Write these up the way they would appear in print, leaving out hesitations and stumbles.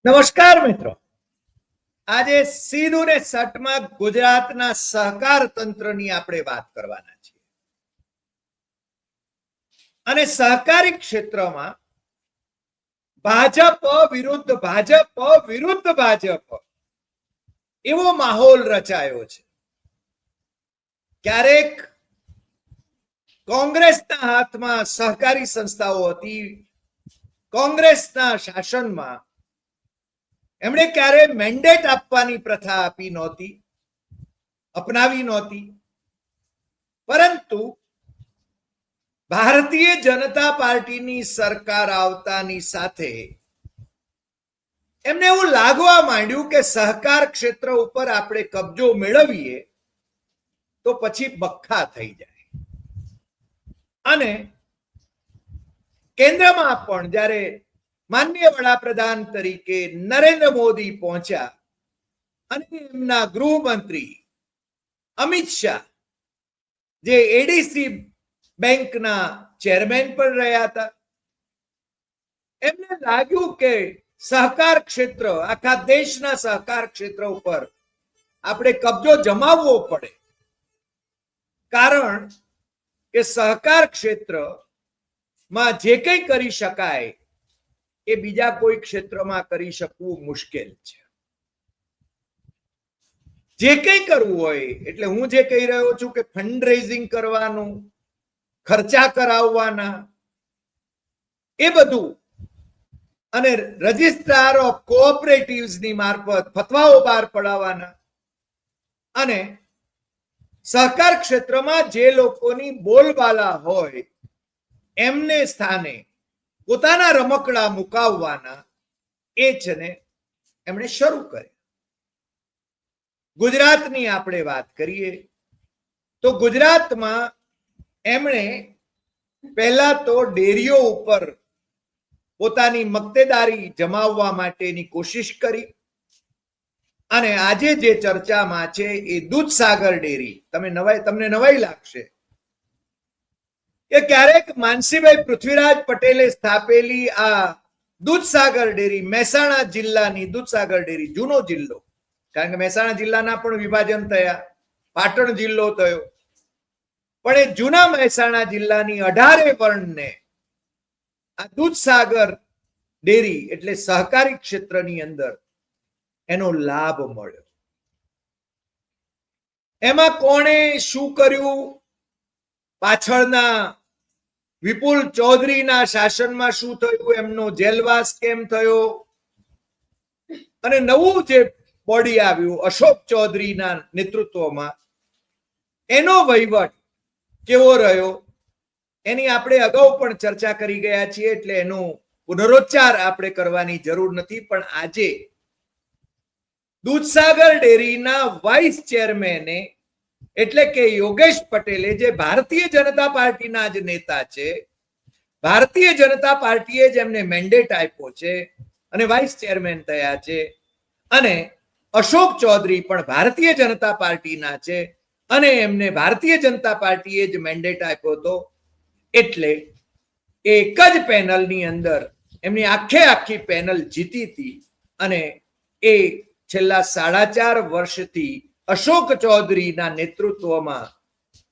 નમસ્કાર મિત્રો, આજે સીધું ને સટમાં ગુજરાતના સહકાર તંત્રની આપણે વાત કરવાના છીએ અને સહકારી ક્ષેત્રમાં ભાજપ વિરુદ્ધ ભાજપ એવો માહોલ રચાયો છે. ક્યારેક કોંગ્રેસના હાથમાં સહકારી સંસ્થાઓ હતી, કોંગ્રેસના શાસનમાં એમણે ક્યારે મેન્ડેટ આપવાની પ્રથા અપનાવી નહોતી, પરંતુ ભારતીય જનતા પાર્ટીની સરકાર આવતાની સાથે એમને એવું લાગવા માંડ્યું કે સહકાર ક્ષેત્ર ઉપર આપણે કબજો મેળવીએ તો પછી બખ્ખા થઈ જાય. અને કેન્દ્રમાં પણ જ્યારે માનનીય વડાપ્રધાન તરીકે નરેન્દ્ર મોદી પહોંચ્યા અને એમના ગૃહમંત્રી અમિત શાહ જે એડીસી બેંકના ચેરમેન પણ રહ્યા હતા, એમને લાગ્યું કે સહકાર ક્ષેત્ર, આખા દેશના સહકાર ક્ષેત્ર ઉપર આપણે કબજો જમાવવો પડે, કારણ કે સહકાર ક્ષેત્રમાં જે કંઈ કરી શકાય એ બીજા કોઈ ક્ષેત્રમાં કરી શકવું મુશ્કેલ છે. જે કંઈ કરવું હોય, એટલે હું જે કહી રહ્યો છું કે ફંડ રેઝિંગ કરવાનું, ખર્ચા કરાવવાના, એ બધું, અને રજિસ્ટ્રાર ઓફ કોઓપરેટિવ્સની મારફત ફતવાઓ બહાર પડાવવાના, અને સહકાર ક્ષેત્રમાં જે લોકોની બોલબાલા હોય એમને સ્થાને પોતાના રમકડા મુકાવવાના, એ છે ને એમણે શરૂ કર્યા. ગુજરાતની આપણે વાત કરીએ તો ગુજરાતમાં એમણે પહેલા તો ડેરીઓ ઉપર પોતાની મક્તેદારી જમાવવા માટેની કોશિશ કરી, અને આજે જે ચર્ચામાં છે એ દૂધસાગર ડેરી, તમને નવાઈ લાગશે કે ક્યારેક માનસીભાઈ પૃથ્વીરાજ પટેલે સ્થાપેલી આ દૂધસાગર ડેરી, મહેસાણા જિલ્લાની દૂધસાગર ડેરી, જૂનો જિલ્લો, કારણ કે મહેસાણા જિલ્લાના પણ વિભાજન થયા, પાટણ જિલ્લો થયો, પણ એ જૂના મહેસાણા જિલ્લાની 18 વર્ણને આ દૂધસાગર ડેરી એટલે સહકારી ક્ષેત્રની અંદર એનો લાભ મળ્યો. એમાં કોણે શું કર્યું, પાછળના વિપુલ ચૌધરીના શાસનમાં શું થયું, એમનો જેલવાસ કેમ થયો, અને નવું જે બોડી આવ્યું અશોક ચૌધરીના નેતૃત્વમાં, એનો વહીવટ કેવો રહ્યો, એની આપણે અગાઉ પણ ચર્ચા કરી ગયા છીએ, એટલે એનો પુનરોચ્ચાર આપણે કરવાની જરૂર નથી. પણ આજે દૂધસાગર ડેરીના વાઇસ ચેરમેને એટલે કે યોગેશ પટેલે, જે ભારતીય જનતા પાર્ટીના જ નેતા છે, ભારતીય જનતા પાર્ટીએ જ એમને મેન્ડેટ આપ્યો છે અને વાઇસ ચેરમેન થયા છે, અને અશોક ચૌધરી પણ ભારતીય જનતા પાર્ટીના છે અને એમને ભારતીય જનતા પાર્ટીએ જ મેન્ડેટ આપ્યો હતો, એટલે એક જ પેનલની અંદર એમની આખી પેનલ જીતી હતી. અને એ છેલ્લા 4.5 વર્ષથી અશોક ચૌધરીના નેતૃત્વમાં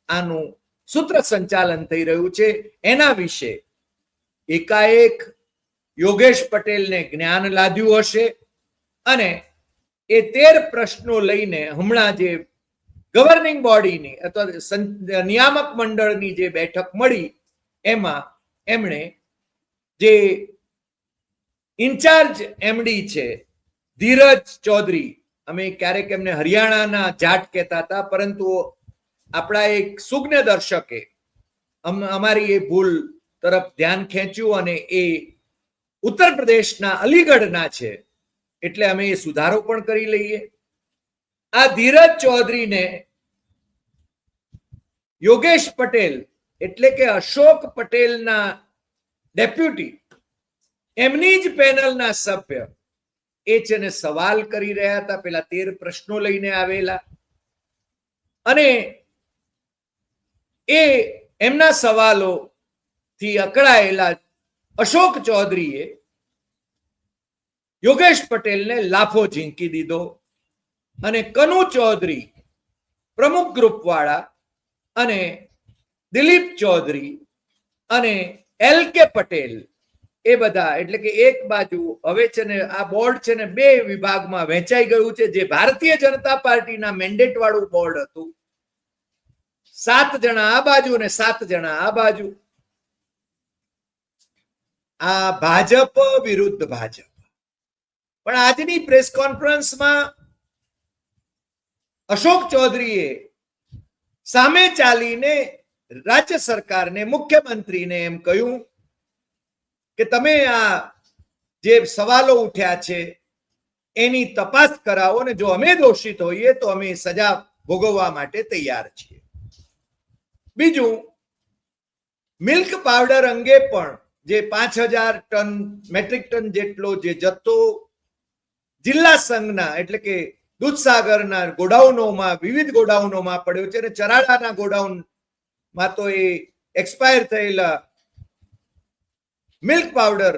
આનું સૂત્ર સંચાલન થઈ રહ્યું છે. એના વિશે એકાએક યોગેશ પટેલને જ્ઞાન લાદ્યું હશે, અને એ 13 પ્રશ્નો લઈને હમણાં જે ગવર્નિંગ બોડીની અથવા નિયામક મંડળની જે બેઠક મળી, એમાં એમણે જે ઇન્ચાર્જ એમડી છે ધીરજ ચૌધરી, અમે ક્યારેક એમને હરિયાણાના જાટ કહેતા હતા, પરંતુ આપણા એક સુજ્ઞ દર્શકે અમારી એ ભૂલ તરફ ધ્યાન ખેંચ્યું અને એ ઉત્તર પ્રદેશના અલીગઢના છે, એટલે અમે એ સુધારો પણ કરી લઈએ. આ ધીરજ ચૌધરીને યોગેશ પટેલ એટલે કે અશોક પટેલના ડેપ્યુટી, એમની જ પેનલના સભ્ય, એ છે ને સવાલ કરી રહ્યા હતા. પેલા 13 પ્રશ્નો લઈને આવેલા, અને એ એમના સવાલો થી અકળાયેલા અશોક ચૌધરીએ યોગેશ પટેલને લાફો ઝીંકી દીધો અને કનુ ચૌધરી પ્રમુખ ગ્રુપ વાળા અને દિલીપ ચૌધરી અને એલ કે પટેલ એ બધા એટલે કે એક બાજુ હવે છે ને આ બોર્ડ છે ને બે વિભાગમાં વહેંચાઈ ગયું છે. જે ભારતીય જનતા પાર્ટીના મેન્ડેટ વાળું બોર્ડ હતું, 7 જણા આ બાજુ અને 7 જણા આ બાજુ. આ ભાજપ વિરુદ્ધ ભાજપ. પણ આજની પ્રેસ કોન્ફરન્સમાં અશોક ચૌધરીએ સામે ચાલીને રાજ્ય સરકારને, મુખ્યમંત્રીને એમ કહ્યું કે તમે આ જે સવાલો ઉઠ્યા છે એની તપાસ કરાવો ને જો અમે દોષિત હોઈએ તો અમે સજા ભોગવવા માટે તૈયાર છીએ. બીજું, મિલ્ક પાવડર અંગે પણ જે 5000 ટન મેટ્રિક ટન જેટલો જે જથ્થો જિલ્લા સંઘના એટલે કે દૂધસાગરના ગોડાઉનોમાં, વિવિધ ગોડાઉનોમાં પડ્યો છે અને ચરાડાના ગોડાઉનમાં તો એ એક્સપાયર થયેલા મિલ્ક પાવડર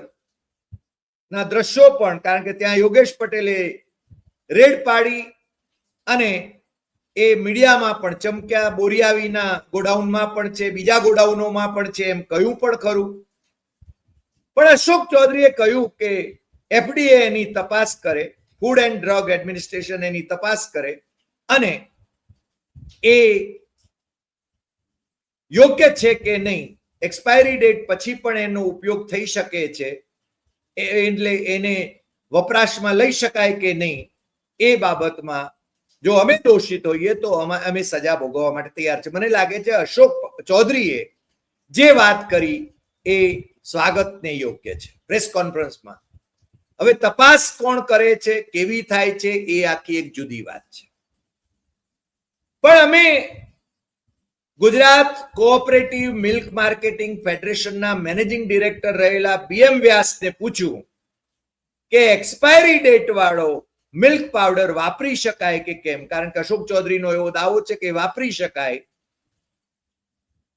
ના દ્રશ્યો પણ, કારણ કે ત્યાં યોગેશ પટેલે રેડ પાડી અને એ મીડિયામાં પણ ચમક્યા. બોરિયાવીના ગોડાઉનમાં પણ છે, બીજા ગોડાઉનોમાં પણ છે એમ કહ્યું પણ ખરું. પણ અશોક ચૌધરીએ કહ્યું કે એફડીએ એની તપાસ કરે, ફૂડ એન્ડ ડ્રગ એડમિનિસ્ટ્રેશન એની તપાસ કરે અને એ યોગ્ય છે કે નહીં, એક્સપાયરી ડેટ પછી પણ એનો ઉપયોગ થઈ શકે છે એટલે એને વપરાશમાં લઈ શકાય કે નહીં એ બાબતમાં જો અમે દોષિત હોઈએ તો અમે સજા ભોગવવા માટે તૈયાર છે. મને લાગે છે અશોક ચૌધરીએ જે વાત કરી એ સ્વાગતને યોગ્ય છે પ્રેસ કોન્ફરન્સમાં. હવે તપાસ કોણ કરે છે, કેવી થાય છે એ આખી એક જુદી વાત છે. પણ અમે ગુજરાત કોઓપરેટિવ મિલ્ક માર્કેટિંગ ફેડરેશનના મેનેજિંગ ડિરેક્ટર રહેલા બીએમ વ્યાસને પૂછ્યું કે એક્સપાયરી ડેટ વાળો મિલ્ક પાવડર વાપરી શકાય કે કેમ, કારણ કે અશોક ચૌધરીનો એવો દાવો છે કે વાપરી શકાય.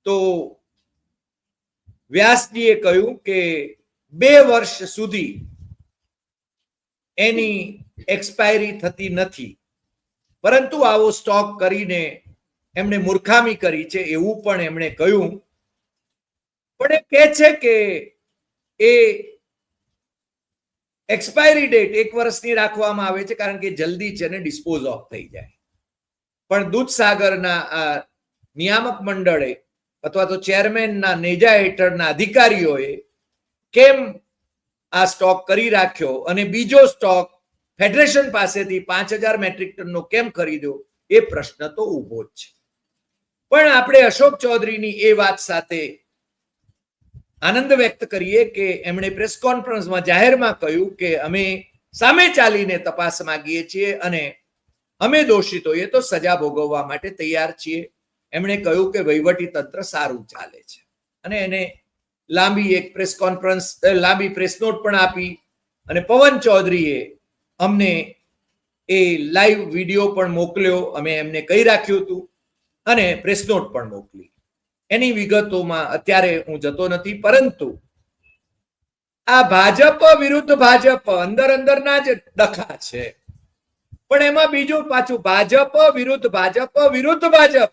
તો વ્યાસજીએ કહ્યું કે 2 વર્ષ સુધી એની એક્સપાયરી થતી નથી, પરંતુ આવો સ્ટોક કરીને એમણે મૂર્ખામી કરી છે એવું પણ એમણે કહ્યું. પણ એ કહે છે કે એ એક્સપાયરી ડેટ 1 વર્ષની રાખવામાં આવે છે કારણ કે જલ્દી છે ને ડિસ્પોઝ ઓફ થઈ જાય. પણ દૂધસાગરના આ નિયામક મંડળે અથવા તો ચેરમેનના નેજા હેઠળના અધિકારીઓએ કેમ આ સ્ટોક કરી રાખ્યો અને બીજો સ્ટોક ફેડરેશન પાસેથી 5000 મેટ્રિક ટનનો કેમ ખરીદ્યો એ પ્રશ્ન તો ઉભો જ છે. પણ આપણે અશોક ચૌધરીની એ વાત સાથે આનંદ વ્યક્ત કરીએ કે એમણે પ્રેસ કોન્ફરન્સમાં જાહેરમાં કહ્યું કે અમે સામે ચાલીને તપાસ માંગીએ છીએ અને અમે દોષિત હોઈએ તો સજા ભોગવવા માટે તૈયાર છીએ. એમણે કહ્યું કે વહીવટી તંત્ર સારું ચાલે છે અને એને લાંબી એક પ્રેસ કોન્ફરન્સ, લાંબી પ્રેસ નોટ પણ આપી અને પવન ચૌધરીએ અમને એ લાઈવ વિડીયો પણ મોકલ્યો, અમે એમને કહી રાખ્યું હતું અને પ્રેસ નોટ પણ મોકલી. એની વિગતોમાં અત્યારે હું જતો નથી, પરંતુ આ ભાજપ વિરુદ્ધ ભાજપ અંદર અંદરના જ ડખા છે. પણ એમાં બીજું પાછું ભાજપ વિરુદ્ધ ભાજપ વિરુદ્ધ ભાજપ,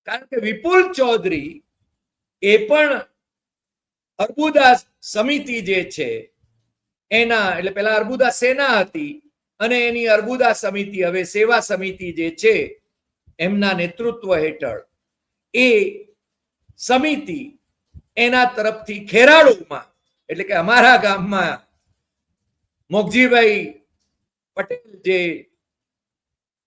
કારણ કે વિપુલ ચૌધરી એ પણ અર્બુદા સમિતિ જે છે એના, એટલે પેલા અર્બુદા સેના હતી અને એની અર્બુદા સમિતિ હવે સેવા સમિતિ જે છે એમના નેતૃત્વ હેઠળ એ સમિતિ એના તરફથી ખેરાળુમાં એટલે કે અમારા ગામમાં મોગજીભાઈ પટેલ જે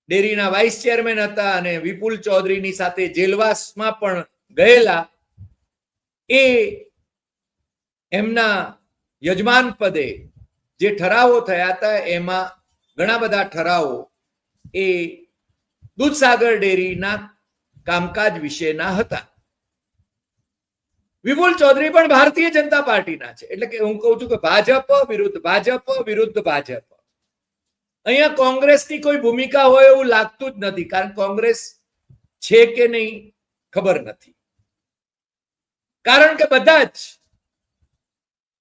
ડેરીના વાઇસ ચેરમેન હતા અને વિપુલ ચૌધરીની સાથે જેલવાસમાં પણ ગયેલા, એ એમના યજમાન પદે જે ઠરાવો થયા હતા એમાં ઘણા બધા ઠરાવો એ દૂધસાગર ડેરીના કામકાજ વિશેના હતા. વિપુલ ચૌધરી પણ ભારતીય જનતા પાર્ટીના છે, એટલે કે હું કહું છું કે ભાજપ વિરુદ્ધ ભાજપ વિરુદ્ધ ભાજપ. અહીંયા કોંગ્રેસની કોઈ ભૂમિકા હોય એવું લાગતું જ નથી, કારણ કોંગ્રેસ છે કે નહીં ખબર નથી. કારણ કે બધા જ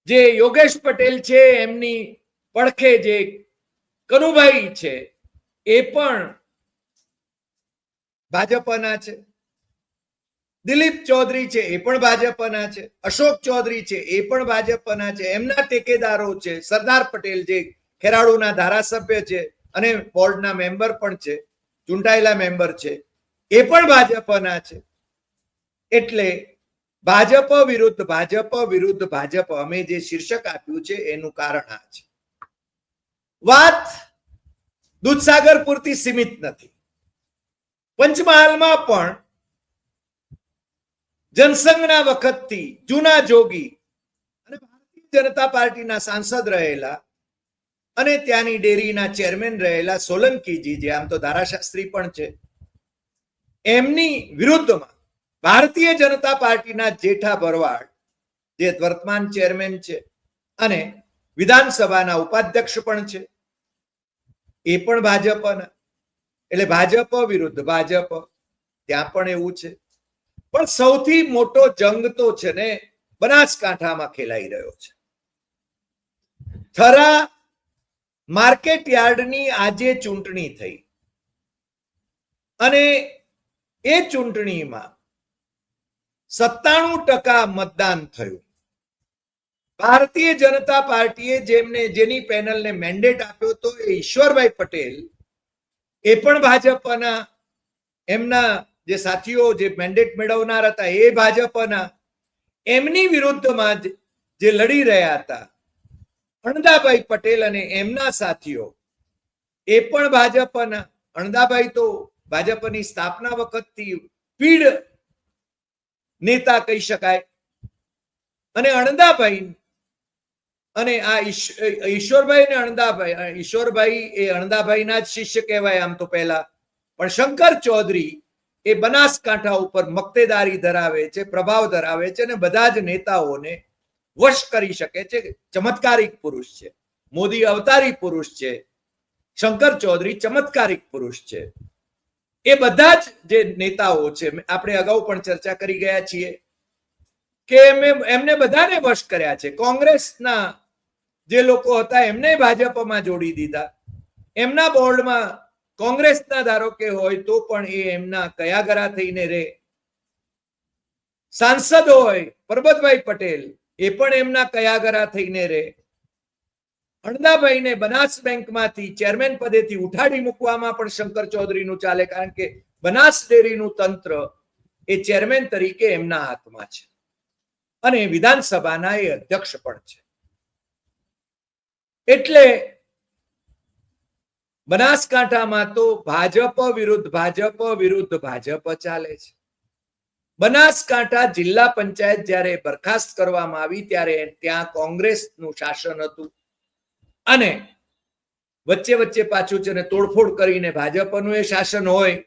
જે યોગેશ પટેલ છે એમની પડખે જે કનુભાઈ છે એ પણ ભાજપના છે, દિલીપ ચૌધરી છે એ પણ ભાજપના છે, અશોક ચૌધરી છે એ પણ ભાજપના છે, એમના ટેકેદારો છે, સરદાર પટેલ જે ખેરાળુના ધારાસભ્ય છે અને બોર્ડના મેમ્બર પણ છે, ચૂંટાયેલા મેમ્બર છે, એ પણ ભાજપના છે. એટલે ભાજપ વિરુદ્ધ ભાજપ વિરુદ્ધ ભાજપ અમે જે શીર્ષક આપ્યું છે એનું કારણ આ છે. વાત દૂધસાગર પૂરતી સીમિત નથી. પંચમહાલમાં પણ જનસંઘના વખતથી જૂના જોગી અને ભારતીય જનતા પાર્ટીના સાંસદ રહેલા અને ત્યાંની ડેરીના ચેરમેન રહેલા સોલંકીજી, જે આમ તો ધારાશાસ્ત્રી પણ છે, એમની વિરુદ્ધમાં ભારતીય જનતા પાર્ટીના જેઠા ભરવાડ, જે વર્તમાન ચેરમેન છે અને વિધાનસભાના ઉપાધ્યક્ષ પણ છે, એ પણ ભાજપના. એટલે ભાજપ વિરુદ્ધ ભાજપ ત્યાં પણ એવું છે. પણ સૌથી મોટો જંગ તો છે ને બનાસકાંઠામાં ખેલાઈ રહ્યો છે. થરા માર્કેટ યાર્ડની આજે ચૂંટણી થઈ અને એ ચૂંટણીમાં 97% મતદાન થયું. ભારતીય જનતા પાર્ટીએ જેની પેનલને મેન્ડેટ આપ્યો હતો એ ઈશ્વરભાઈ પટેલ, એ પણ ભાજપના, એમના જે સાથીઓ જે મેન્ડેટ મેળવનાર હતા એ ભાજપના, એમની વિરુદ્ધમાં જે લડી રહ્યા હતા અણદાભાઈ પટેલ અને એમના સાથીઓ, એ પણ ભાજપના. અણદાભાઈ તો ભાજપની સ્થાપના વખતથી પીઢ નેતા કહી શકાય. અને અણદાભાઈ અને આ ઈશ્વરભાઈ ને અણદાભાઈ, ઈશ્વરભાઈ એ અણદાભાઈના જ શિષ્ય કહેવાય આમ તો પહેલા, પણ શંકર ચૌધરી એ બનાસકાંઠા ઉપર મક્તેદારી ધરાવે છે, પ્રભાવ ધરાવે છે અને બધા જ નેતાઓને વશ કરી શકે છે. ચમત્કારિક પુરુષ છે. મોદી અવતારી પુરુષ છે, શંકર ચૌધરી ચમત્કારિક પુરુષ છે. એ બધા જ જે નેતાઓ છે, આપણે અગાઉ પણ ચર્ચા કરી ગયા છીએ કે એમને બધાને વશ કર્યા છે. કોંગ્રેસના જે લોકો હતા એમને ભાજપમાં જોડી દીધા. એમના બોર્ડમાં કોંગ્રેસના ધારો કે હોય તો પણ એ એમના કયાગરા થઈને રહે. સાંસદ હોય પરબતભાઈ પટેલ, એ પણ એમના કયાગરા થઈને રહે. અણદાભાઈને બનાસ બેંકમાંથી ચેરમેન પદેથી ઉઠાડી મૂકવામાં પણ શંકર ચૌધરીનું ચાલે, કારણ કે બનાસ ડેરીનું તંત્ર એ ચેરમેન તરીકે એમના હાથમાં છે અને વિધાનસભાના એ અધ્યક્ષ પણ છે. એટલે બનાસકાંઠામાં તો ભાજપ વિરુદ્ધ ભાજપ વિરુદ્ધ ભાજપ ચાલે છે. બનાસકાંઠા જિલ્લા પંચાયત જ્યારે બરખાસ્ત કરવામાં આવી ત્યારે ત્યાં કોંગ્રેસનું શાસન હતું અને વચ્ચે વચ્ચે પાછું છે ને તોડફોડ કરીને ભાજપનું એ શાસન હોય,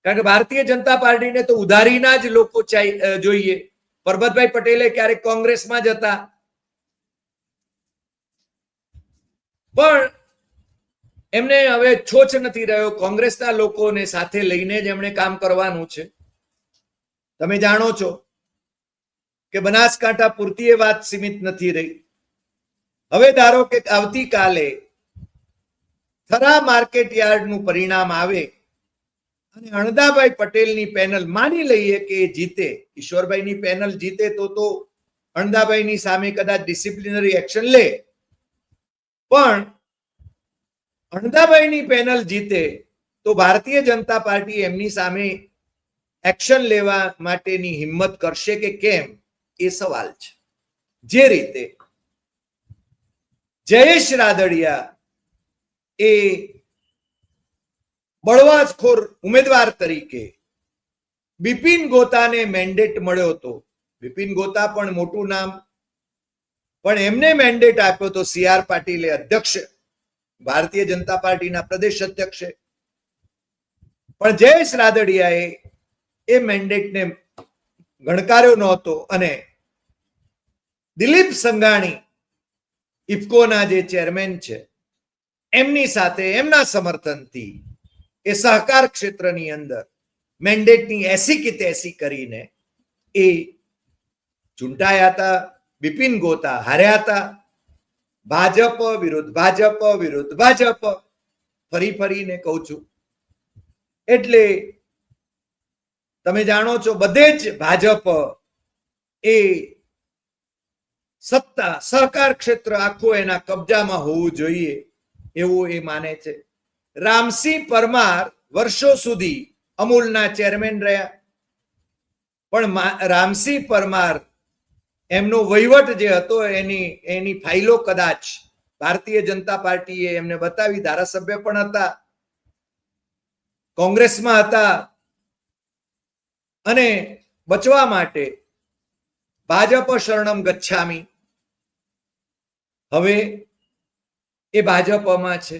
કારણ કે ભારતીય જનતા પાર્ટીને તો ઉધારીના જ લોકો જોઈએ. પરબતભાઈ પટેલે ક્યારેક કોંગ્રેસમાં જ હતા, પણ એમને હવે છોછ નથી રહ્યો. કોંગ્રેસના લોકોને સાથે લઈને જ એમણે કામ કરવાનું છે. તમે જાણો છો કે બનાસકાંઠા પૂરતી એ વાત સીમિત નથી રહી. હવે ધારો કે આવતીકાલે થરા માર્કેટ યાર્ડનું પરિણામ આવે અને અણદાભાઈ પટેલની પેનલ માની લઈએ કે એ જીતે, ઈશ્વરભાઈની પેનલ જીતે તો અણદાભાઈની સામે કદાચ ડિસિપ્લિનરી એક્શન લે, પણ અણદાભાઈની પેનલ જીતે તો ભારતીય જનતા પાર્ટી એમની સામે એક્શન લેવા માટેની હિંમત કરશે કે કેમ એ સવાલ છે. જે રીતે જયેશ રાદડિયા એ બળવાખોર ઉમેદવાર તરીકે બિપિન ગોતાને મેન્ડેટ મળ્યો હતો. બિપિન ગોતા પણ મોટું નામ, પણ એમને મેન્ડેટ આપ્યો તો સી.આર. પાટીલે, અધ્યક્ષ ભારતીય જનતા પાર્ટીના પ્રદેશ અધ્યક્ષે. પણ જયેશ રાદડિયાએ એ મેન્ડેટને ગણકાર્યો નહોતો અને દિલીપ સંઘાણી, ઇફકોના જે ચેરમેન છે, એમની સાથે એમના સમર્થનથી એ સહકાર ક્ષેત્રની અંદર મેન્ડેટની 80 કે 83 કરીને એ ચૂંટાયા હતા. બિપિન ગોતા હાર્યા હતા ભાજપ વિરુદ્ધ ભાજપ વિરુદ્ધ ભાજપ, ફરી ફરીને કહું છું. એટલે તમે જાણો છો બધે જ ભાજપ એ સત્તા સહકાર ક્ષેત્ર આખું એના કબજામાં હોવું જોઈએ એવું એ માને છે. રામસિંહ પરમાર વર્ષો સુધી અમૂલના ચેરમેન રહ્યા, પણ રામસિંહ પરમાર એમનો વહીવટ જે હતો એની ફાઇલો કદાચ ભારતીય જનતા પાર્ટીએ એમને બતાવી. ધારાસભ્ય પણ હતા, કોંગ્રેસમાં હતા, અને બચવા માટે ભાજપ શરણમ ગચ્છામી, હવે એ ભાજપમાં છે.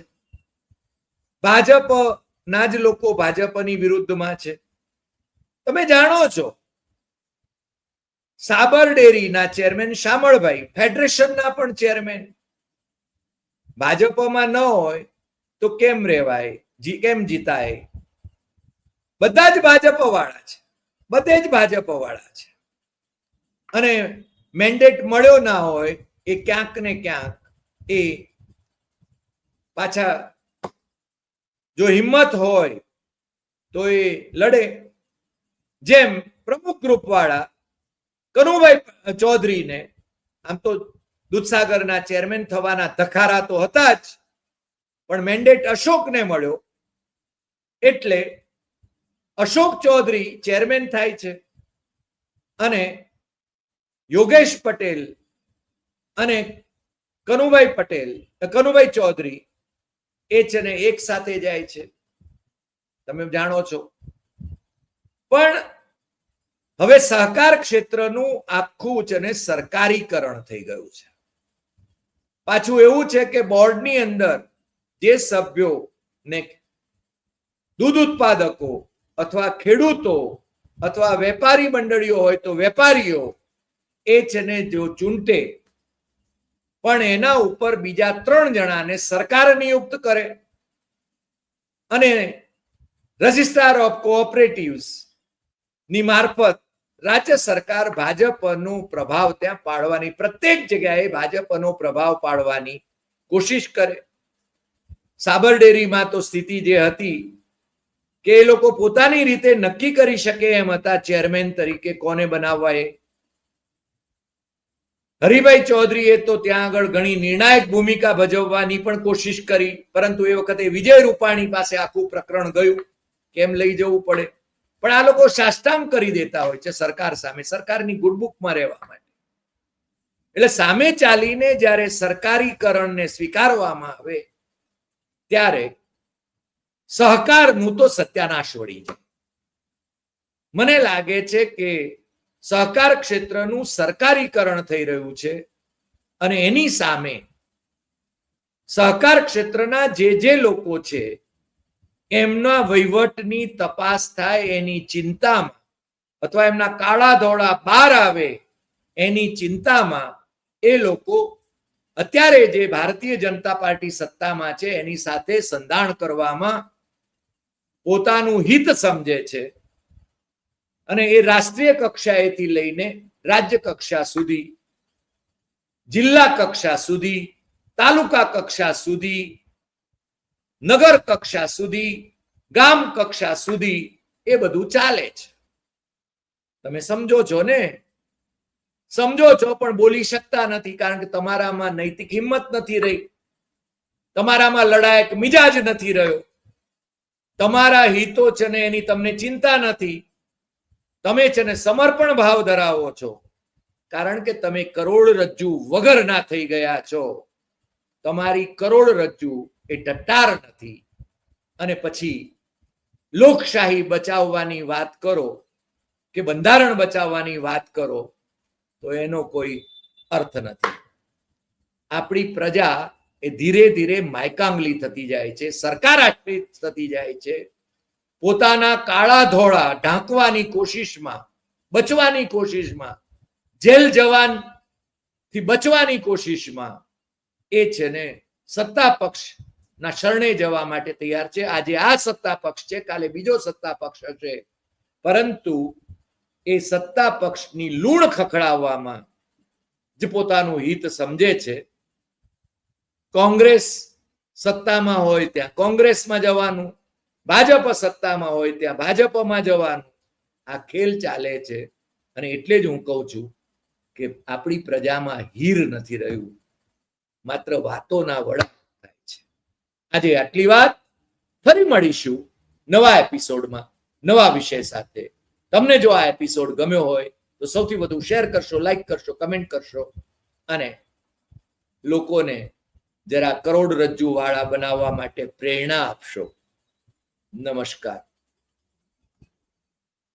ભાજપના જ લોકો ભાજપની વિરુદ્ધમાં છે. તમે જાણો છો સાબર ડેરીના ચેરમેન શામળભાઈ ફેડરેશનના પણ ચેરમેન ભાજપમાં ન હોય તો કેમ રેવાય, કેમ જીતાય? બધા જ ભાજપ વાળા છે, બધે જ ભાજપ વાળા છે. અને મેન્ડેટ મળ્યો ના હોય એ ક્યાંક ને ક્યાંક એ પાછા જો હિંમત હોય તો એ લડે. જેમ પ્રમુખ ગ્રુપ વાળા કનુભાઈ ચૌધરીને આમ તો દૂધસાગરના ચેરમેન થવાના ધખારા તો હતા જ, પણ મેન્ડેટ અશોકને મળ્યો એટલે અશોક ચૌધરી ચેરમેન થાય છે, અને યોગેશ પટેલ અને કનુભાઈ ચૌધરી એ છે ને એક સાથે જાય છે, તમે જાણો છો. પણ હવે સહકાર ક્ષેત્રનું આખું છે ને સરકારીકરણ થઈ ગયું છે. પાછું એવું છે કે બોર્ડની અંદર જે સભ્યો ને દૂધ ઉત્પાદકો અથવા ખેડૂતો અથવા વેપારી મંડળીઓ હોય તો વેપારીઓ એ છે ને જો ચૂંટે, પણ એના ઉપર બીજા 3 જણાને સરકાર નિયુક્ત કરે, અને રજિસ્ટ્રાર ઓફ કોઓપરેટિવ્સ ની મારફત રાજ્ય સરકાર ભાજપનો પ્રભાવ ત્યાં પાડવાની, પ્રત્યેક જગ્યાએ ભાજપનો પ્રભાવ પાડવાની કોશિશ કરે. સાબર ડેરીમાં તો સ્થિતિ જે હતી કે એ લોકો પોતાની રીતે નક્કી કરી શકે એમ હતા ચેરમેન તરીકે કોને બનાવવા. એ હરિભાઈ ચૌધરીએ તો ત્યાં આગળ ઘણી નિર્ણાયક ભૂમિકા ભજવવાની પણ કોશિશ કરી, પરંતુ એ વખતે વિજય રૂપાણી પાસે આખું પ્રકરણ ગયું, કેમ લઈ જવું પડે. પણ આ લોકો સાષ્ટાંગ કરી દેતા હોય છે સરકાર સામે, સરકારની ગુડબુકમાં રહેવા માટે. એટલે સામે ચાલીને જ્યારે સરકારીકરણને સ્વીકારવામાં આવે ત્યારે સહકારનું તો સત્યાનાશ વળી જાય. મને લાગે છે કે સહકાર ક્ષેત્રનું સરકારીકરણ થઈ રહ્યું છે, અને એની સામે સહકાર ક્ષેત્રના જે લોકો છે એમના વહીવટની તપાસ થાય એની ચિંતામાં, અથવા એમના કાળા ધોળા બહાર આવે એની ચિંતામાં એ લોકો અત્યારે જે ભારતીય જનતા પાર્ટી સત્તામાં છે એની સાથે સંધાણ કરવામાં પોતાનું હિત સમજે છે. અને એ રાષ્ટ્રીય કક્ષાએથી લઈને રાજ્ય કક્ષા સુધી, જિલ્લા કક્ષા સુધી, તાલુકા કક્ષા સુધી, નગર કક્ષા સુધી, ગામ કક્ષા સુધી એ બધું ચાલે છે. તમે સમજો છો ને? સમજો છો, પણ બોલી શકતા નથી, કારણ કે તમારામાં નૈતિક હિંમત નથી રહી, તમારામાં લડાયક મિજાજ નથી રહ્યો, તમારા હિતો છે ને એની તમને ચિંતા નથી. તમે છે ને સમર્પણ ભાવ ધરાવો છો, કારણ કે તમે કરોડરજ્જુ વગરના થઈ ગયા છો. તમારી કરોડરજ્જુ એ ટટ્ટાર નથી. અને પછી લોકશાહી બચાવવાની વાત કરો કે બંધારણ બચાવવાની વાત કરો તો એનો કોઈ અર્થ નથી. આપણી પ્રજા એ ધીરે ધીરે માયકાંગલી થતી જાય છે, સરકાર આશ્રિત થતી જાય છે, પોતાના કાળા ધોળા ઢાંકવાની કોશિશમાં, બચવાની કોશિશમાં, જેલ જવાન થી બચવાની કોશિશમાં એ છે ને સત્તા પક્ષના શરણે જવા માટે તૈયાર છે. આજે આ સત્તા પક્ષ છે, કાલે બીજો સત્તા પક્ષ હશે, પરંતુ એ સત્તા પક્ષની લૂણ ખખડાવવામાં જ પોતાનું હિત સમજે છે. કોંગ્રેસ સત્તામાં હોય ત્યાં કોંગ્રેસમાં જવાનું, ભાજપ સત્તામાં હોય ત્યાં ભાજપમાં જવાનું, આ ખેલ ચાલે છે. અને એટલે જ હું કહું છું કે આપણી પ્રજામાં હીર નથી રહ્યું, માત્ર વાતોના વડા થાય છે. આજે આટલી વાત. ફરી મળીશું નવા એપિસોડમાં નવા વિષય સાથે. તમને જો આ એપિસોડ ગમ્યો હોય તો સૌથી વધુ શેર કરશો, લાઈક કરશો, કમેન્ટ કરશો અને લોકોને જરા કરોડરજ્જુ વાળા બનાવવા માટે પ્રેરણા આપશો. નમસ્કાર.